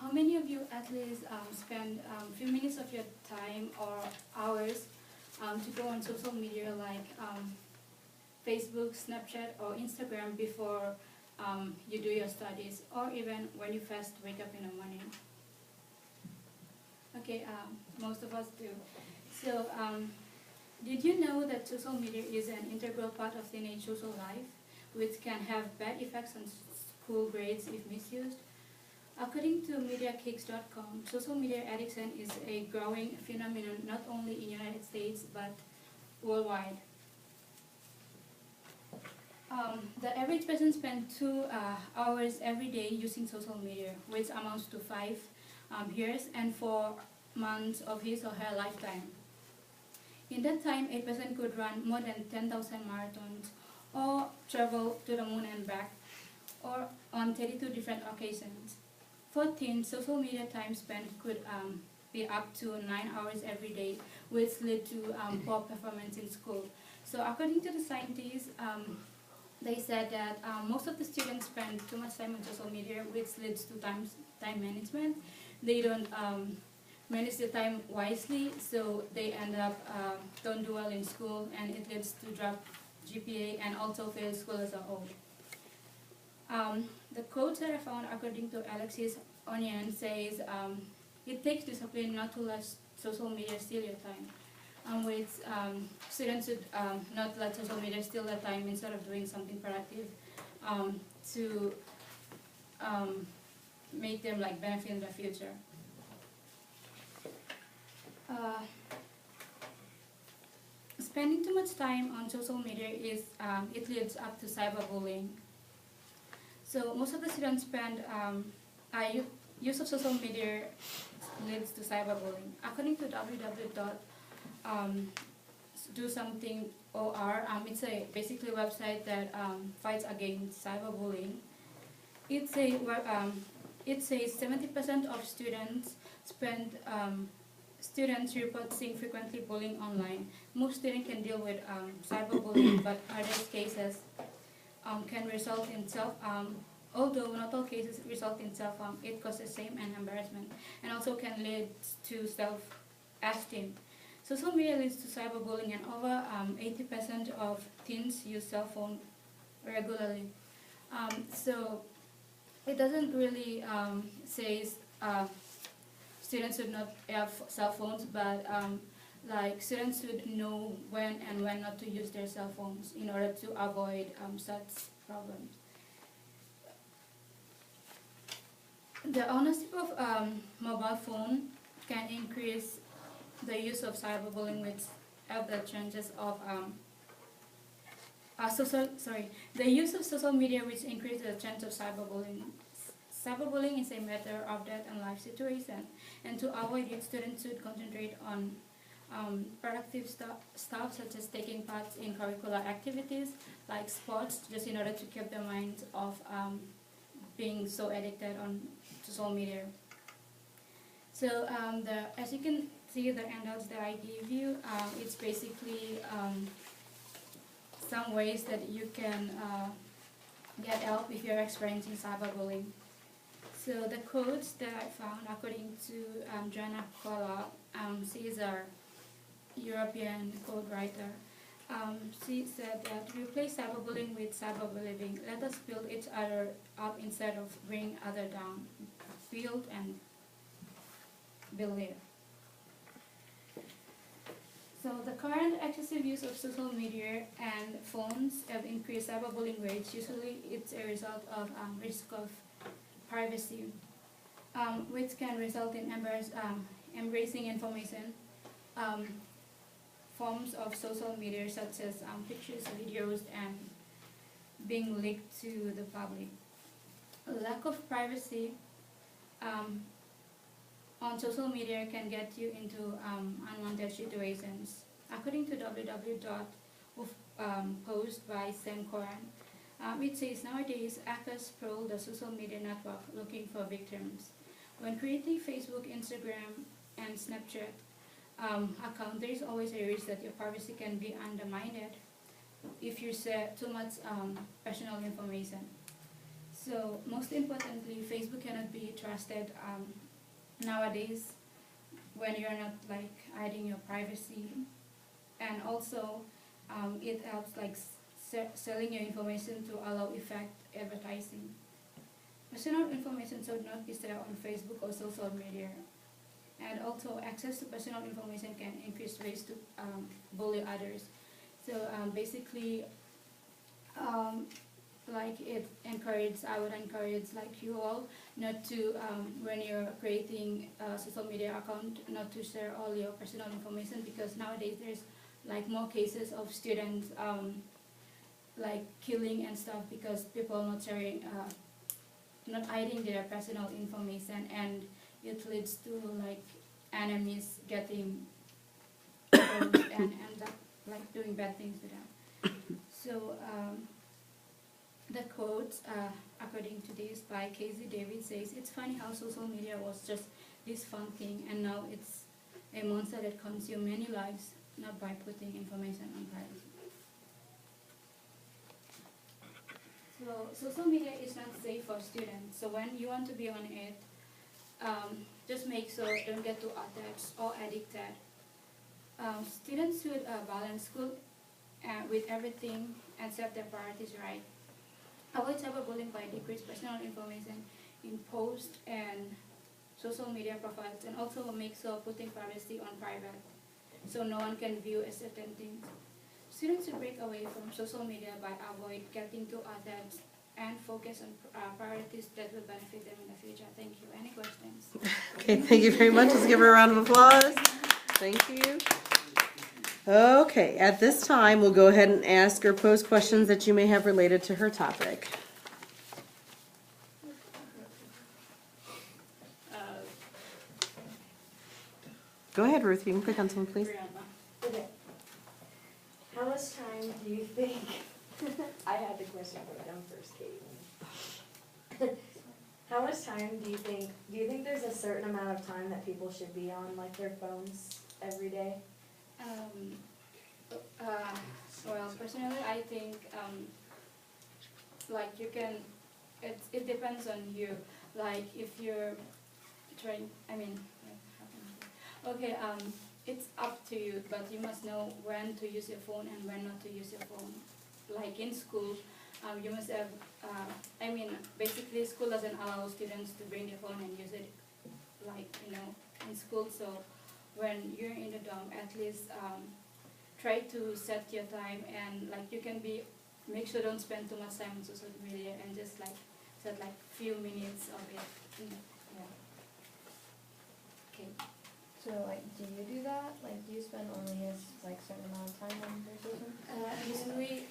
How many of you at least spend a few minutes of your time or hours to go on social media like Facebook, Snapchat, or Instagram before you do your studies, or even when you first wake up in the morning? Okay, most of us do. So, did you know that social media is an integral part of teenage social life, which can have bad effects on school grades if misused? According to MediaKicks.com, social media addiction is a growing phenomenon not only in the United States but worldwide. The average person spends 2 hours every day using social media, which amounts to 5 years and 4 months of his or her lifetime. In that time, a person could run more than 10,000 marathons or travel to the moon and back, or on 32 different occasions. For teens, social media time spent could be up to 9 hours every day, which lead to poor performance in school. So according to the scientists, they said that most of the students spend too much time on social media, which leads to time management. They don't manage their time wisely, so they end up don't do well in school, and it leads to drop GPA and also fail school as a whole. The quote that I found according to Alexis Onion says, it takes discipline not to let social media steal your time. Which students should not let social media steal their time instead of doing something productive to make them like benefit in the future. Spending too much time on social media it leads up to cyberbullying. So most of the students spend use of social media leads to cyberbullying. According to www.dosomething.org, it's a basically website that fights against cyberbullying. It says 70% of students report seeing frequently bullying online. Most students can deal with cyberbullying, but other cases can result in self-harm. Although not all cases result in self-harm, it causes shame and embarrassment, and also can lead to self-esteem. Social media leads to cyberbullying, and over 80% of teens use cell phone regularly. So it doesn't really say students should not have cell phones, but like students should know when and when not to use their cell phones in order to avoid such problems. The ownership of mobile phone can increase the use of cyberbullying, which have the chances of the use of social media, which increases the chance of cyberbullying. Cyberbullying is a matter of death and life situation, and to avoid it, students should concentrate on productive stuff such as taking part in curricular activities like sports, just in order to keep their minds off being so addicted on social media. So as you can see, the handouts that I give you, it's basically some ways that you can get help if you're experiencing cyberbullying. So the codes that I found, according to Joanna Kola, she's a European code writer. She said that replace cyberbullying with cyberbullying. Let us build each other up instead of bring others down. Build and believe. So the current excessive use of social media and phones have increased cyberbullying rates. Usually it's a result of risk of privacy, which can result in embracing information forms of social media such as pictures, videos, and being leaked to the public. A lack of privacy on social media can get you into unwanted situations. According to www.post by Sam Coran, it says nowadays hackers prowl the social media network looking for victims. When creating Facebook, Instagram, and Snapchat account, there is always a risk that your privacy can be undermined if you share too much personal information. So most importantly, Facebook cannot be trusted nowadays when you're not like hiding your privacy, and also it helps like selling your information to allow effect advertising. Personal information should not be shared on Facebook or social media, and also access to personal information can increase ways to bully others. So basically, like I would encourage like you all not to, when you're creating a social media account, not to share all your personal information, because nowadays there's like more cases of students like killing and stuff because people not sharing, not hiding their personal information, and it leads to like enemies getting exposed and end up like doing bad things to them. So the quote, according to this by Casey David, says, "It's funny how social media was just this fun thing, and now it's a monster that consumes many lives, not by putting information on privacy." So social media is not safe for students. So when you want to be on it, just make sure don't get too attached or addicted. Students should balance school with everything and set their priorities right. Avoid cyberbullying by decrease personal information in posts and social media profiles, and also make sure putting privacy on private so no one can view a certain thing. Students should break away from social media by avoid getting too attached and focus on priorities that will benefit them in the future. Thank you. Any questions? Okay, thank you very much. Let's give her a round of applause. Thank you. Okay, at this time, we'll go ahead and ask or pose questions that you may have related to her topic. Go ahead, Ruth. You can click on someone, please. Okay. How much time do you think? I had the question put down first, Kate. How much time do you think? Do you think there's a certain amount of time that people should be on like their phones every day? Well, personally, I think like you can. It depends on you. Like if you're trying, okay, it's up to you, but you must know when to use your phone and when not to use your phone. Like in school, you must have, basically school doesn't allow students to bring their phone and use it, like, in school. So when you're in the dorm, at least try to set your time, and like you can make sure don't spend too much time on social media, and just like set like few minutes of it. Yeah. Okay. So, like, do you do that? Like, do you spend only a certain amount of time on your social? Usually,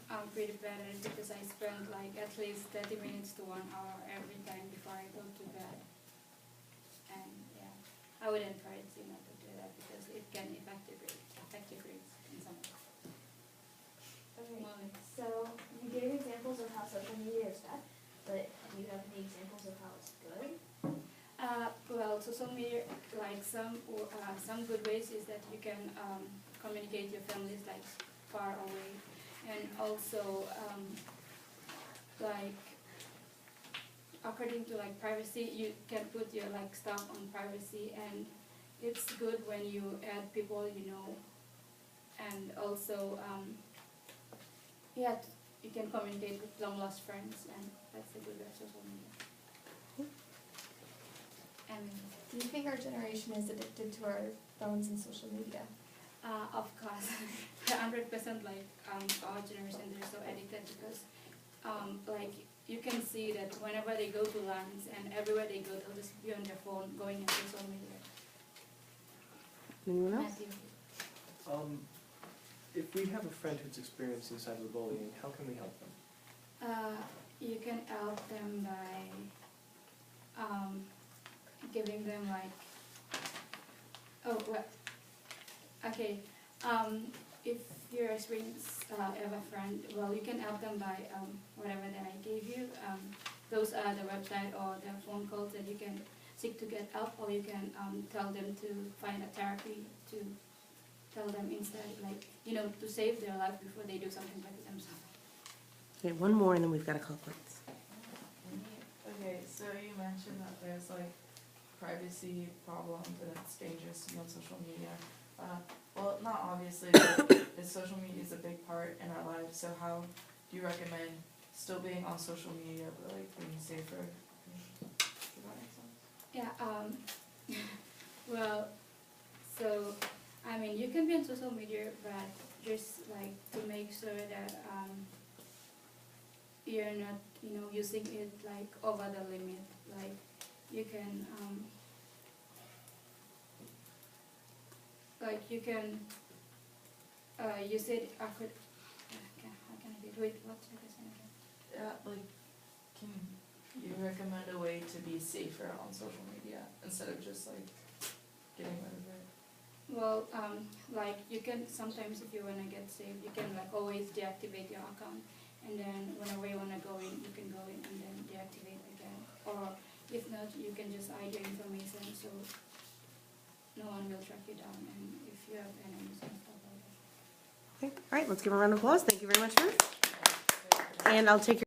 I'm pretty bad at it because I spend like at least 30 minutes to 1 hour every time before I go to bed. And yeah, I would encourage you not to do that because it can affect your grades in some way. Okay. So, you gave examples of how social media is bad, but do you have any examples of how it's good? Well, social media, like some good ways is that you can communicate your families like far away, and also like according to like privacy, you can put your like stuff on privacy, and it's good when you add people and also you can communicate with long lost friends, and that's a good way of social media. Do you think our generation is addicted to our phones and social media? Of course, 100%. Like our generation, they're so addicted because, like you can see that whenever they go to lunch and everywhere they go, they'll just be on their phone, going on social media. Anyone else? Matthew. If we have a friend who's experiencing cyberbullying, how can we help them? You can help them by giving them like, if you're experiencing have a friend, well, you can help them by whatever that I gave you. Those are the website or the phone calls that you can seek to get help, or you can tell them to find a therapy, to tell them instead, like, to save their life before they do something bad to themselves. Okay, one more and then we've got to call quits. Okay, so you mentioned that there's like privacy problems and it's dangerous to be on social media. Well, not obviously, but social media is a big part in our lives, so how do you recommend still being on social media but like being safer? Does that make sense? Yeah, well, so, I mean, you can be on social media, but just like to make sure that you're not, using it like over the limit. Like you can, use it after. How can I do it? Wait, what's the question again? Yeah, like, can you recommend a way to be safer on social media instead of just like getting rid of it? Well, like you can sometimes, if you wanna get saved, you can like always deactivate your account, and then whenever you wanna go in, you can go in and then deactivate again. Or if not, you can just hide your information so no one will track you down, and if you have enemies and stuff like that. Okay, all right, let's give a round of applause. Thank you very much, Ruth. And I'll take your